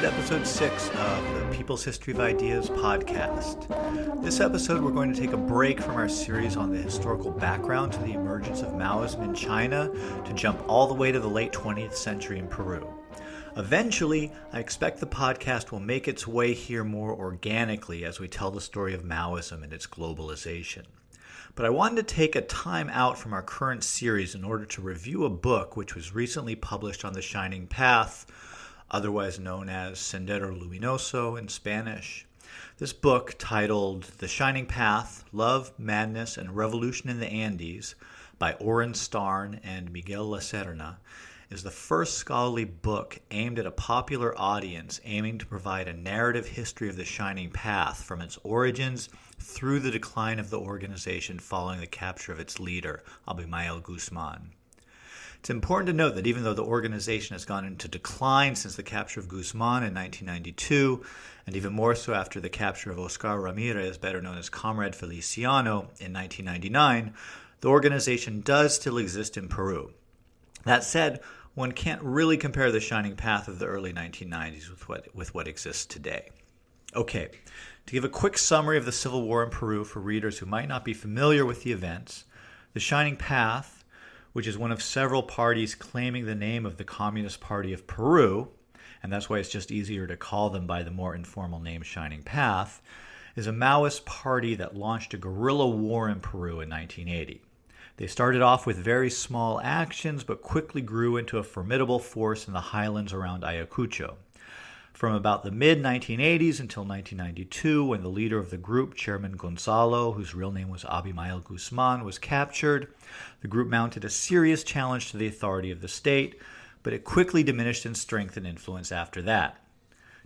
to episode 6 of the People's History of Ideas podcast. This episode, we're going to take a break from our series on the historical background to the emergence of Maoism in China to jump all the way to the late 20th century in Peru. Eventually, I expect the podcast will make its way here more organically as we tell the story of Maoism and its globalization. But I wanted to take a time out from our current series in order to review a book which was recently published on the Shining Path, otherwise known as Sendero Luminoso in Spanish. This book, titled The Shining Path, Love, Madness, and Revolution in the Andes by Orin, Starn, and Miguel Serna, is the first scholarly book aimed at a popular audience aiming to provide a narrative history of the Shining Path from its origins through the decline of the organization following the capture of its leader, Abimael Guzman. It's important to note that even though the organization has gone into decline since the capture of Guzman in 1992, and even more so after the capture of Oscar Ramirez, better known as Comrade Feliciano, in 1999, the organization does still exist in Peru. That said, one can't really compare the Shining Path of the early 1990s with what exists today. Okay, to give a quick summary of the Civil War in Peru for readers who might not be familiar with the events, the Shining Path, which is one of several parties claiming the name of the Communist Party of Peru, and that's why it's just easier to call them by the more informal name Shining Path, is a Maoist party that launched a guerrilla war in Peru in 1980. They started off with very small actions, but quickly grew into a formidable force in the highlands around Ayacucho. From about the mid-1980s until 1992, when the leader of the group, Chairman Gonzalo, whose real name was Abimael Guzman, was captured, the group mounted a serious challenge to the authority of the state, but it quickly diminished in strength and influence after that.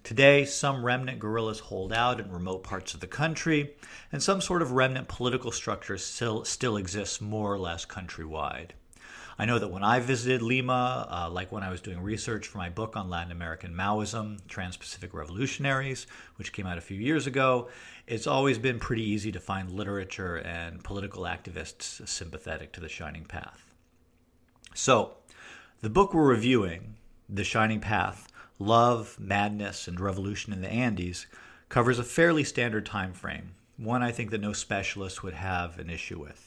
Today, some remnant guerrillas hold out in remote parts of the country, and some sort of remnant political structure still exists more or less countrywide. I know that when I visited Lima, like when I was doing research for my book on Latin American Maoism, Trans-Pacific Revolutionaries, which came out a few years ago, it's always been pretty easy to find literature and political activists sympathetic to the Shining Path. So, the book we're reviewing, The Shining Path, Love, Madness, and Revolution in the Andes, covers a fairly standard time frame, one I think that no specialist would have an issue with.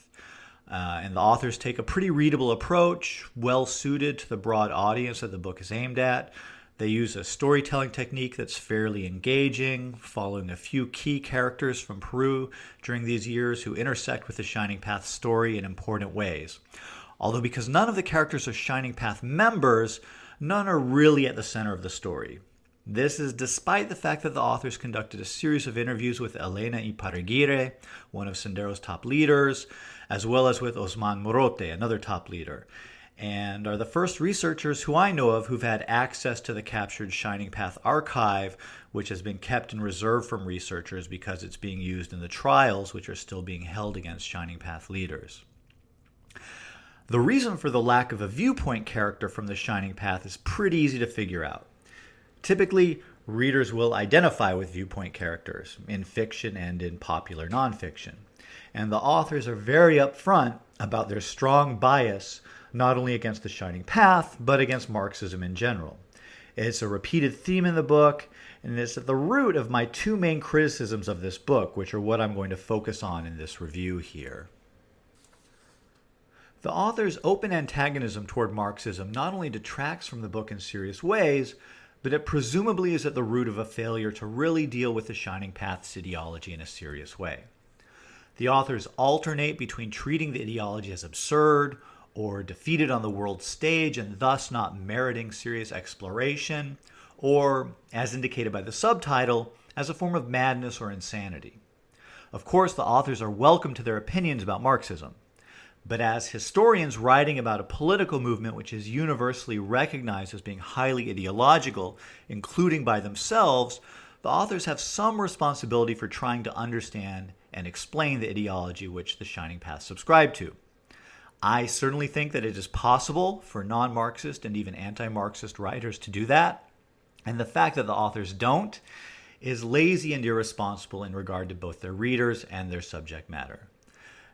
And the authors take a pretty readable approach, well suited to the broad audience that the book is aimed at. They use a storytelling technique that's fairly engaging, following a few key characters from Peru during these years who intersect with the Shining Path story in important ways. Although because none of the characters are Shining Path members, none are really at the center of the story. This is despite the fact that the authors conducted a series of interviews with Elena Iparraguirre, one of Sendero's top leaders, as well as with Osman Morote, another top leader, and are the first researchers who I know of who've had access to the captured Shining Path archive, which has been kept in reserve from researchers because it's being used in the trials which are still being held against Shining Path leaders. The reason for the lack of a viewpoint character from the Shining Path is pretty easy to figure out. Typically, readers will identify with viewpoint characters in fiction and in popular nonfiction, and the authors are very upfront about their strong bias not only against the Shining Path, but against Marxism in general. It's a repeated theme in the book, and it's at the root of my two main criticisms of this book, which are what I'm going to focus on in this review here. The author's open antagonism toward Marxism not only detracts from the book in serious ways, but it presumably is at the root of a failure to really deal with the Shining Path's ideology in a serious way. The authors alternate between treating the ideology as absurd or defeated on the world stage and thus not meriting serious exploration, or, as indicated by the subtitle, as a form of madness or insanity. Of course, the authors are welcome to their opinions about Marxism, but as historians writing about a political movement which is universally recognized as being highly ideological, including by themselves, the authors have some responsibility for trying to understand and explain the ideology which the Shining Path subscribed to. I certainly think that it is possible for non-Marxist and even anti-Marxist writers to do that, and the fact that the authors don't is lazy and irresponsible in regard to both their readers and their subject matter.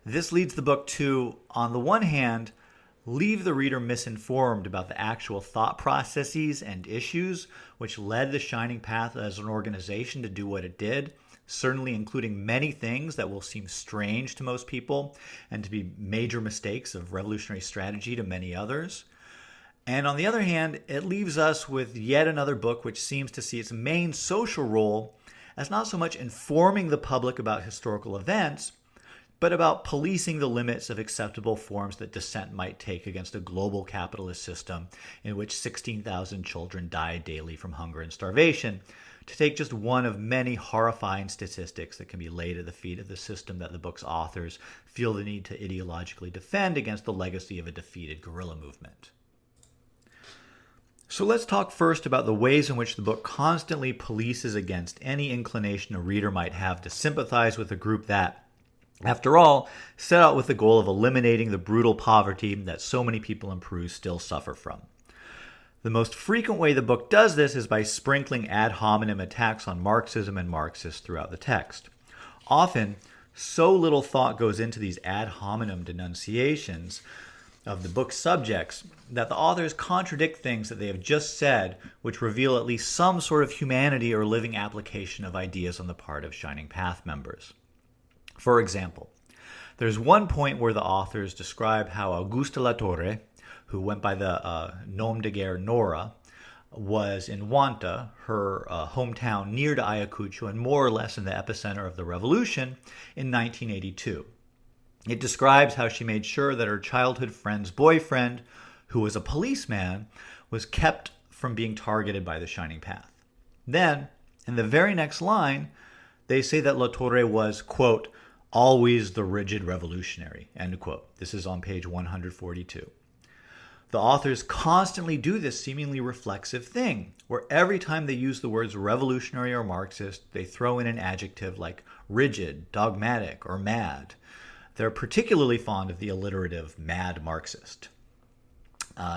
This leads the book to, on the one hand, leave the reader misinformed about the actual thought processes and issues which led the Shining Path as an organization to do what it did, certainly including many things that will seem strange to most people and to be major mistakes of revolutionary strategy to many others. And on the other hand, it leaves us with yet another book which seems to see its main social role as not so much informing the public about historical events, but about policing the limits of acceptable forms that dissent might take against a global capitalist system in which 16,000 children die daily from hunger and starvation, to take just one of many horrifying statistics that can be laid at the feet of the system that the book's authors feel the need to ideologically defend against the legacy of a defeated guerrilla movement. So let's talk first about the ways in which the book constantly polices against any inclination a reader might have to sympathize with a group that, after all, set out with the goal of eliminating the brutal poverty that so many people in Peru still suffer from. The most frequent way the book does this is by sprinkling ad hominem attacks on Marxism and Marxists throughout the text. Often, so little thought goes into these ad hominem denunciations of the book's subjects that the authors contradict things that they have just said, which reveal at least some sort of humanity or living application of ideas on the part of Shining Path members. For example, there's one point where the authors describe how Augusta Latorre, who went by the nom de guerre Nora, was in Huanta, her hometown near to Ayacucho and more or less in the epicenter of the revolution, in 1982. It describes how she made sure that her childhood friend's boyfriend, who was a policeman, was kept from being targeted by the Shining Path. Then, in the very next line, they say that Latorre was, quote, always the rigid revolutionary, end quote. This is on page 142. The authors constantly do this seemingly reflexive thing, where every time they use the words revolutionary or Marxist, they throw in an adjective like rigid, dogmatic, or mad. They're particularly fond of the alliterative mad Marxist.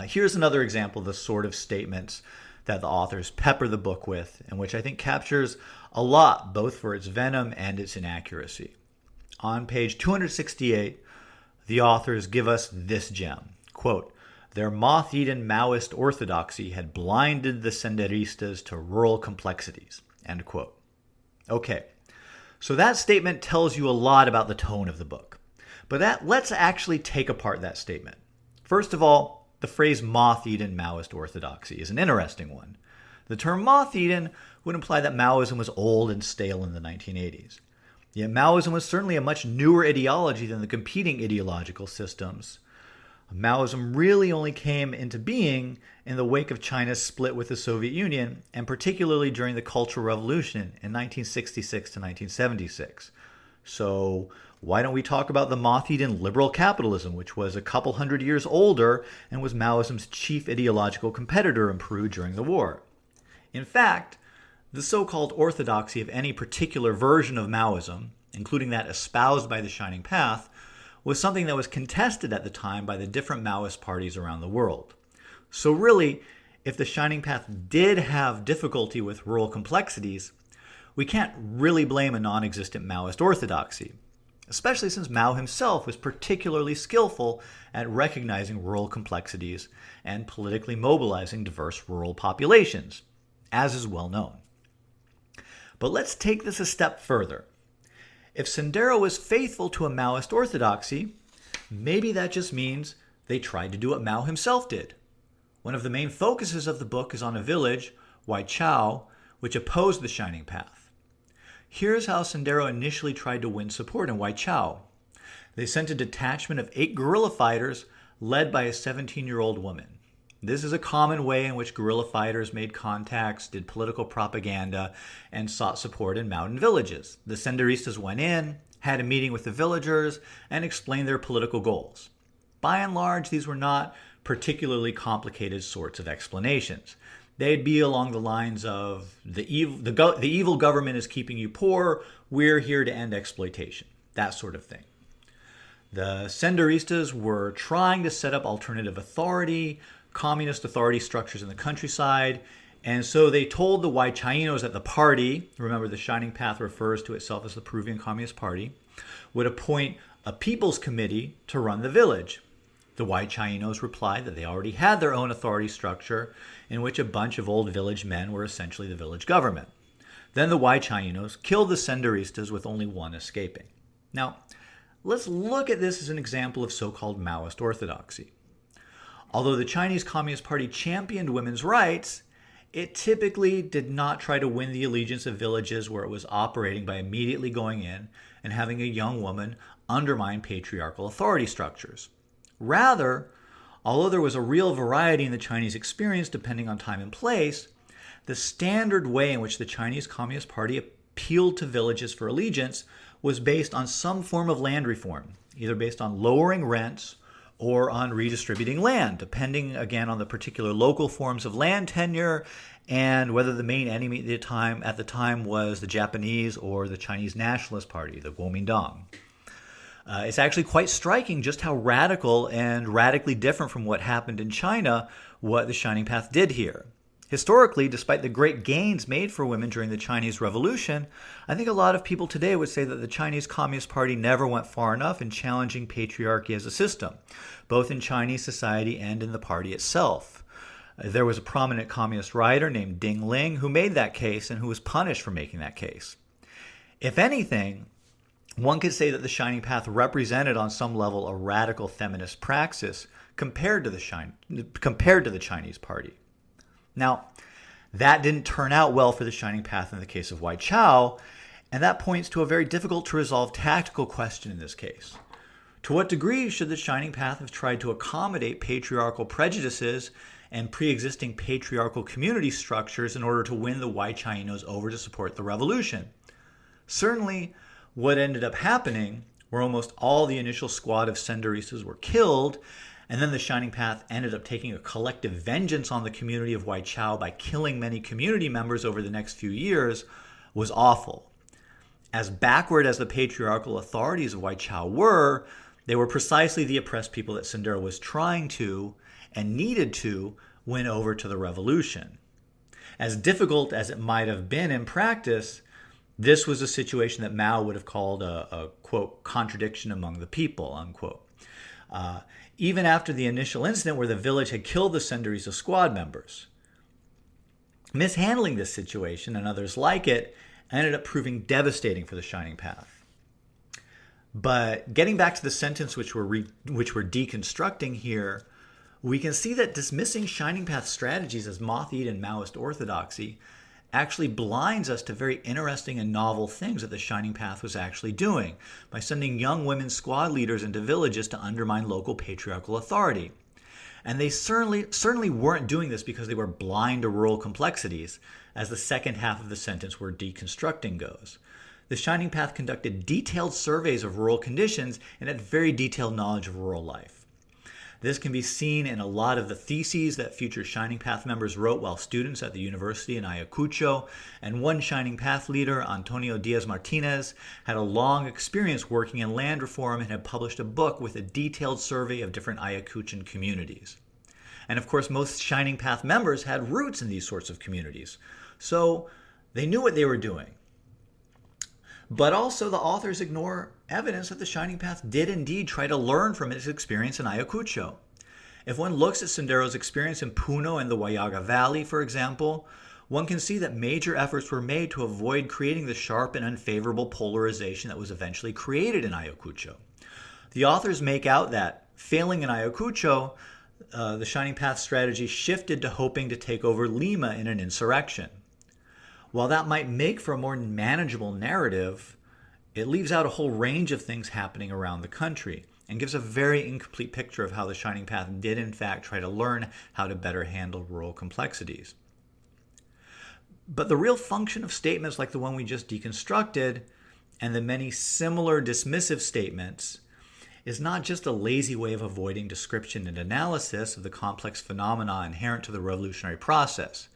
Here's another example of the sort of statements that the authors pepper the book with, and which I think captures a lot, both for its venom and its inaccuracy. On page 268, the authors give us this gem, quote, their moth-eaten Maoist orthodoxy had blinded the senderistas to rural complexities, end quote. Okay, so that statement tells you a lot about the tone of the book. But let's actually take apart that statement. First of all, the phrase moth-eaten Maoist orthodoxy is an interesting one. The term moth-eaten would imply that Maoism was old and stale in the 1980s. Yet Maoism was certainly a much newer ideology than the competing ideological systems. Maoism really only came into being in the wake of China's split with the Soviet Union, and particularly during the Cultural Revolution in 1966 to 1976. So why don't we talk about the moth-eaten liberal capitalism, which was a couple hundred years older and was Maoism's chief ideological competitor in Peru during the war? In fact, the so-called orthodoxy of any particular version of Maoism, including that espoused by the Shining Path, was something that was contested at the time by the different Maoist parties around the world. So really, if the Shining Path did have difficulty with rural complexities, we can't really blame a non-existent Maoist orthodoxy, especially since Mao himself was particularly skillful at recognizing rural complexities and politically mobilizing diverse rural populations, as is well known. But let's take this a step further. If Sendero was faithful to a Maoist orthodoxy, maybe that just means they tried to do what Mao himself did. One of the main focuses of the book is on a village, Huaychao, which opposed the Shining Path. Here's how Sendero initially tried to win support in Huaychao. They sent a detachment of 8 guerrilla fighters led by a 17-year-old woman. This is a common way in which guerrilla fighters made contacts, did political propaganda, and sought support in mountain villages. The senderistas went in, had a meeting with the villagers, and explained their political goals. By and large, these were not particularly complicated sorts of explanations. They'd be along the lines of, the evil government is keeping you poor, we're here to end exploitation, that sort of thing. The senderistas were trying to set up alternative authority, communist authority structures in the countryside, and so they told the Huaychaínos that the party, remember the Shining Path refers to itself as the Peruvian Communist Party, would appoint a people's committee to run the village. The White Chinos replied that they already had their own authority structure in which a bunch of old village men were essentially the village government. Then the White Chinos killed the Senderistas with only one escaping. Now, let's look at this as an example of so-called Maoist orthodoxy. Although the Chinese Communist Party championed women's rights, it typically did not try to win the allegiance of villages where it was operating by immediately going in and having a young woman undermine patriarchal authority structures. Rather, although there was a real variety in the Chinese experience depending on time and place, the standard way in which the Chinese Communist Party appealed to villages for allegiance was based on some form of land reform, either based on lowering rents or on redistributing land, depending again on the particular local forms of land tenure and whether the main enemy at the time was the Japanese or the Chinese Nationalist Party, the Kuomintang. It's actually quite striking just how radical and radically different from what happened in China what the Shining Path did here. Historically, despite the great gains made for women during the Chinese Revolution, I think a lot of people today would say that the Chinese Communist Party never went far enough in challenging patriarchy as a system, both in Chinese society and in the party itself. There was a prominent communist writer named Ding Ling who made that case and who was punished for making that case. If anything, one could say that the Shining Path represented on some level a radical feminist praxis compared to the Chinese Party. Now, that didn't turn out well for the Shining Path in the case of White Chow, and that points to a very difficult to resolve tactical question in this case. To what degree should the Shining Path have tried to accommodate patriarchal prejudices and pre-existing patriarchal community structures in order to win the White Chinos over to support the revolution? Certainly, what ended up happening, where almost all the initial squad of Senderistas were killed, and then the Shining Path ended up taking a collective vengeance on the community of White Chow by killing many community members over the next few years, was awful. As backward as the patriarchal authorities of White Chow were, they were precisely the oppressed people that Sendero was trying to and needed to win over to the revolution. As difficult as it might have been in practice, this was a situation that Mao would have called a quote, contradiction among the people, unquote. Even after the initial incident where the village had killed the Senderista squad members. Mishandling this situation and others like it ended up proving devastating for the Shining Path. But getting back to the sentence which we're deconstructing here, we can see that dismissing Shining Path strategies as moth-eaten Maoist orthodoxy actually blinds us to very interesting and novel things that the Shining Path was actually doing by sending young women squad leaders into villages to undermine local patriarchal authority. And they certainly weren't doing this because they were blind to rural complexities, as the second half of the sentence we're deconstructing goes. The Shining Path conducted detailed surveys of rural conditions and had very detailed knowledge of rural life. This can be seen in a lot of the theses that future Shining Path members wrote while students at the university in Ayacucho, and one Shining Path leader, Antonio Diaz Martinez, had a long experience working in land reform and had published a book with a detailed survey of different Ayacuchan communities. And of course, most Shining Path members had roots in these sorts of communities, so they knew what they were doing. But also the authors ignore evidence that the Shining Path did indeed try to learn from its experience in Ayacucho. If one looks at Sendero's experience in Puno and the Huallaga Valley, for example, one can see that major efforts were made to avoid creating the sharp and unfavorable polarization that was eventually created in Ayacucho. The authors make out that, failing in Ayacucho, the Shining Path strategy shifted to hoping to take over Lima in an insurrection. While that might make for a more manageable narrative, it leaves out a whole range of things happening around the country and gives a very incomplete picture of how the Shining Path did in fact try to learn how to better handle rural complexities. But the real function of statements like the one we just deconstructed and the many similar dismissive statements is not just a lazy way of avoiding description and analysis of the complex phenomena inherent to the revolutionary process.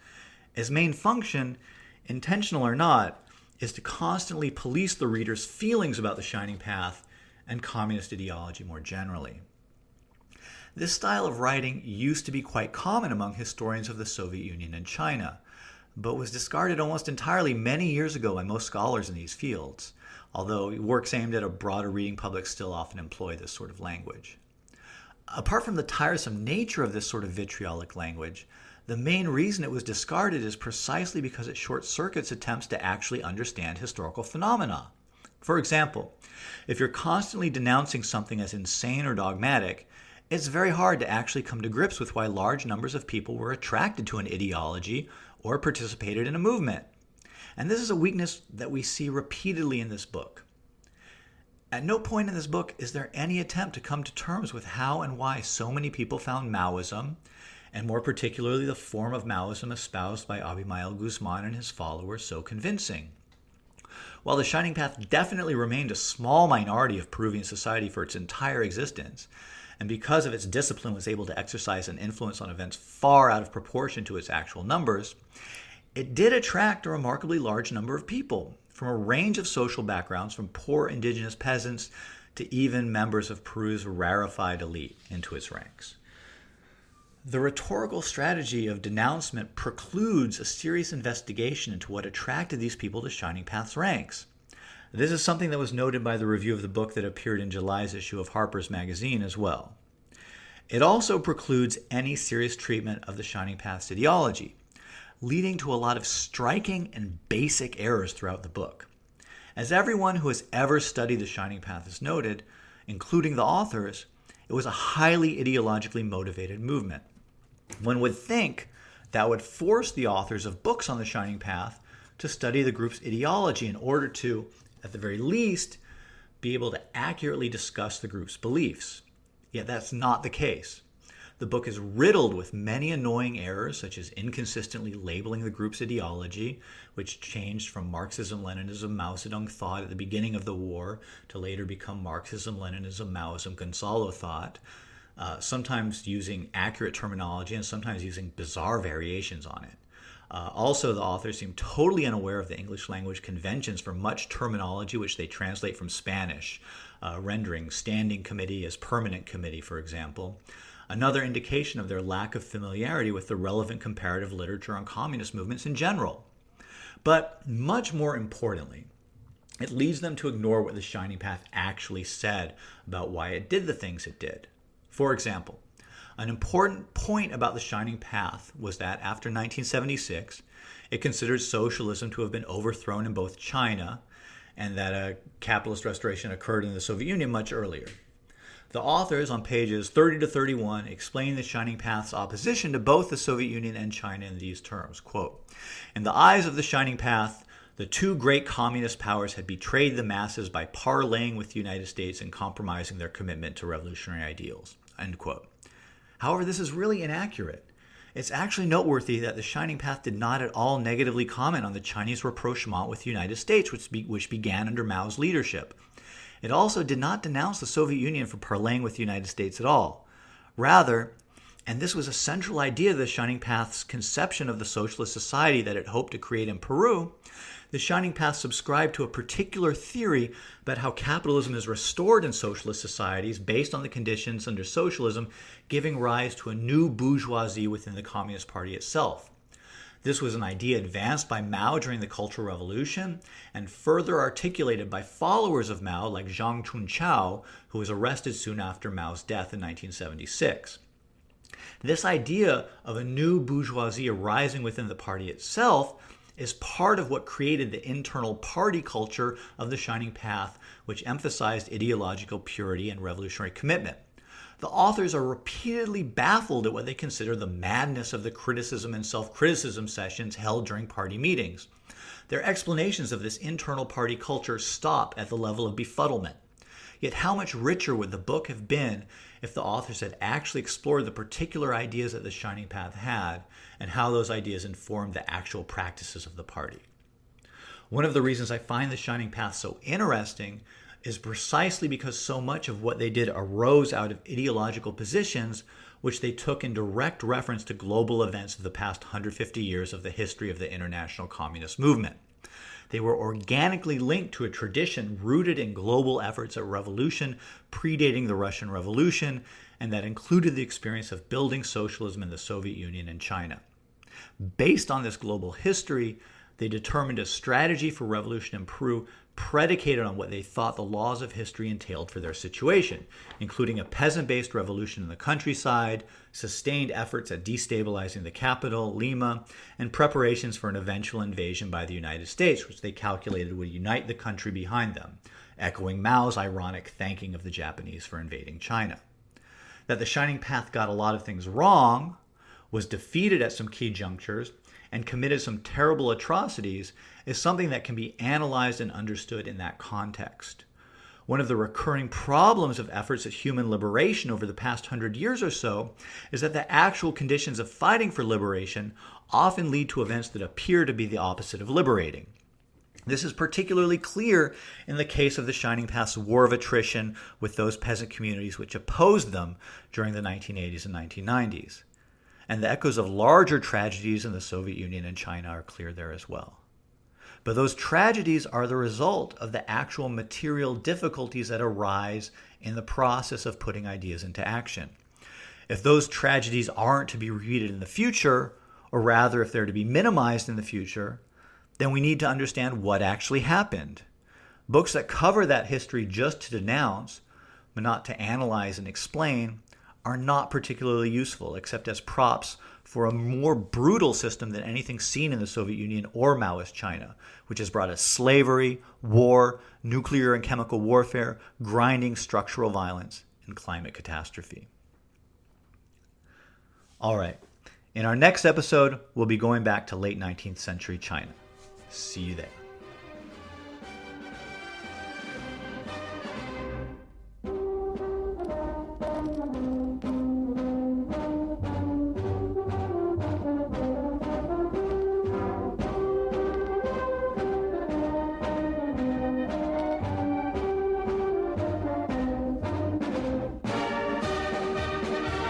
Its main function, intentional or not, is to constantly police the reader's feelings about the Shining Path and communist ideology more generally. This style of writing used to be quite common among historians of the Soviet Union and China, but was discarded almost entirely many years ago by most scholars in these fields, although works aimed at a broader reading public still often employ this sort of language. Apart from the tiresome nature of this sort of vitriolic language, the main reason it was discarded is precisely because it short-circuits attempts to actually understand historical phenomena. For example, if you're constantly denouncing something as insane or dogmatic, it's very hard to actually come to grips with why large numbers of people were attracted to an ideology or participated in a movement. And this is a weakness that we see repeatedly in this book. At no point in this book is there any attempt to come to terms with how and why so many people found Maoism, and more particularly the form of Maoism espoused by Abimael Guzman and his followers, so convincing. While the Shining Path definitely remained a small minority of Peruvian society for its entire existence, and because of its discipline was able to exercise an influence on events far out of proportion to its actual numbers, it did attract a remarkably large number of people from a range of social backgrounds, from poor indigenous peasants to even members of Peru's rarefied elite into its ranks. The rhetorical strategy of denouncement precludes a serious investigation into what attracted these people to Shining Path's ranks. This is something that was noted by the review of the book that appeared in July's issue of Harper's Magazine as well. It also precludes any serious treatment of the Shining Path's ideology, leading to a lot of striking and basic errors throughout the book. As everyone who has ever studied the Shining Path has noted, including the authors, it was a highly ideologically motivated movement. One would think that would force the authors of books on the Shining Path to study the group's ideology in order to, at the very least, be able to accurately discuss the group's beliefs. Yet that's not the case. The book is riddled with many annoying errors, such as inconsistently labeling the group's ideology, which changed from Marxism-Leninism Mao Zedong thought at the beginning of the war to later become Marxism-Leninism Maoism Gonzalo thought, sometimes using accurate terminology and sometimes using bizarre variations on it. Also, the authors seem totally unaware of the English language conventions for much terminology which they translate from Spanish, rendering standing committee as permanent committee, for example. Another indication of their lack of familiarity with the relevant comparative literature on communist movements in general. But much more importantly, it leads them to ignore what the Shining Path actually said about why it did the things it did. For example, an important point about the Shining Path was that after 1976, it considered socialism to have been overthrown in both China and that a capitalist restoration occurred in the Soviet Union much earlier. The authors on pages 30 to 31 explain the Shining Path's opposition to both the Soviet Union and China in these terms. Quote, "In the eyes of the Shining Path, the two great communist powers had betrayed the masses by parlaying with the United States and compromising their commitment to revolutionary ideals." End quote. However, this is really inaccurate. It's actually noteworthy that the Shining Path did not at all negatively comment on the Chinese rapprochement with the United States, which began under Mao's leadership. It also did not denounce the Soviet Union for parlaying with the United States at all. Rather, and this was a central idea of the Shining Path's conception of the socialist society that it hoped to create in Peru, the Shining Path subscribed to a particular theory about how capitalism is restored in socialist societies based on the conditions under socialism, giving rise to a new bourgeoisie within the Communist Party itself. This was an idea advanced by Mao during the Cultural Revolution and further articulated by followers of Mao like Zhang Chunqiao, who was arrested soon after Mao's death in 1976. This idea of a new bourgeoisie arising within the party itself is part of what created the internal party culture of the Shining Path, which emphasized ideological purity and revolutionary commitment. The authors are repeatedly baffled at what they consider the madness of the criticism and self-criticism sessions held during party meetings. Their explanations of this internal party culture stop at the level of befuddlement. Yet how much richer would the book have been if the authors had actually explored the particular ideas that the Shining Path had and how those ideas informed the actual practices of the party. One of the reasons I find the Shining Path so interesting is precisely because so much of what they did arose out of ideological positions which they took in direct reference to global events of the past 150 years of the history of the international communist movement. They were organically linked to a tradition rooted in global efforts at revolution predating the Russian Revolution, and that included the experience of building socialism in the Soviet Union and China. Based on this global history, They determined a strategy for revolution in Peru predicated on what they thought the laws of history entailed for their situation, including a peasant-based revolution in the countryside, sustained efforts at destabilizing the capital, Lima, and preparations for an eventual invasion by the United States, which they calculated would unite the country behind them, echoing Mao's ironic thanking of the Japanese for invading China. That the Shining Path got a lot of things wrong, was defeated at some key junctures, and committed some terrible atrocities is something that can be analyzed and understood in that context. One of the recurring problems of efforts at human liberation over the past 100 years or so is that the actual conditions of fighting for liberation often lead to events that appear to be the opposite of liberating. This is particularly clear in the case of the Shining Path's war of attrition with those peasant communities which opposed them during the 1980s and 1990s. And the echoes of larger tragedies in the Soviet Union and China are clear there as well. But those tragedies are the result of the actual material difficulties that arise in the process of putting ideas into action. If those tragedies aren't to be repeated in the future, or rather if they're to be minimized in the future, then we need to understand what actually happened. Books that cover that history just to denounce, but not to analyze and explain, are not particularly useful, except as props for a more brutal system than anything seen in the Soviet Union or Maoist China, which has brought us slavery, war, nuclear and chemical warfare, grinding structural violence, and climate catastrophe. All right, in our next episode, we'll be going back to late 19th century China. See you there.